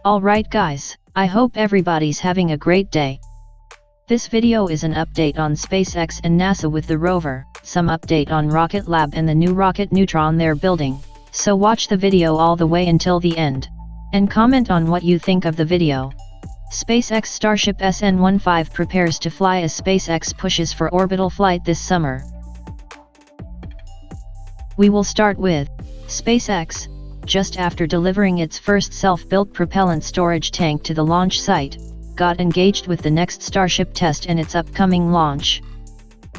Alright guys, I hope everybody's having a great day. This video is an update on SpaceX and NASA with the rover, some update on Rocket Lab and the new rocket Neutron they're building, so watch the video all the way until the end. And comment on what you think of the video. SpaceX Starship SN15 prepares to fly as SpaceX pushes for orbital flight this summer. We will start with SpaceX. Just after delivering its first self-built propellant storage tank to the launch site, got engaged with the next Starship test and its upcoming launch.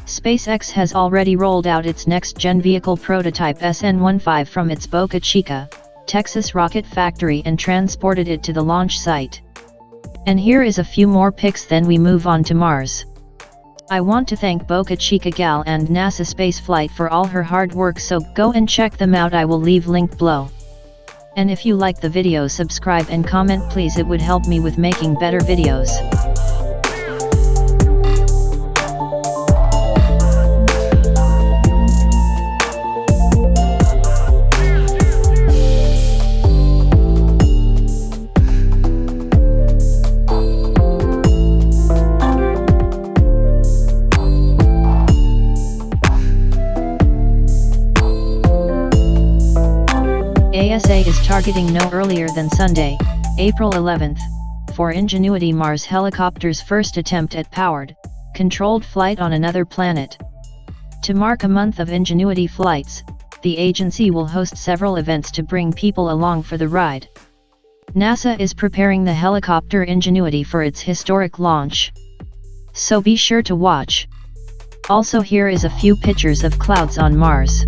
SpaceX has already rolled out its next-gen vehicle prototype SN15 from its Boca Chica, Texas rocket factory and transported it to the launch site. And here is a few more pics, then we move on to Mars. I want to thank Boca Chica gal and NASA spaceflight for all her hard work, so go and check them out, I will leave link below. And if you like the video, subscribe and comment please, it would help me with making better videos. NASA is targeting no earlier than Sunday, April 11th, for Ingenuity Mars helicopter's first attempt at powered, controlled flight on another planet. To mark a month of Ingenuity flights, the agency will host several events to bring people along for the ride. NASA is preparing the helicopter Ingenuity for its historic launch, so be sure to watch. Also, here is a few pictures of clouds on Mars.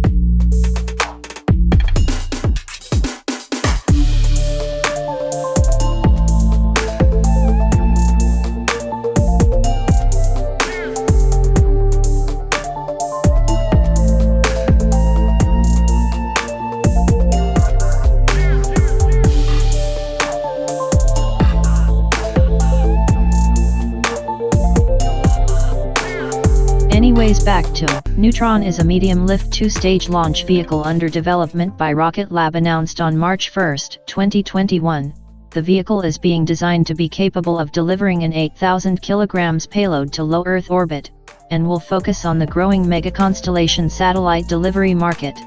Anyways, back to Neutron is a medium-lift two-stage launch vehicle under development by Rocket Lab. Announced on March 1, 2021, the vehicle is being designed to be capable of delivering an 8,000 kg payload to low Earth orbit, and will focus on the growing mega-constellation satellite delivery market.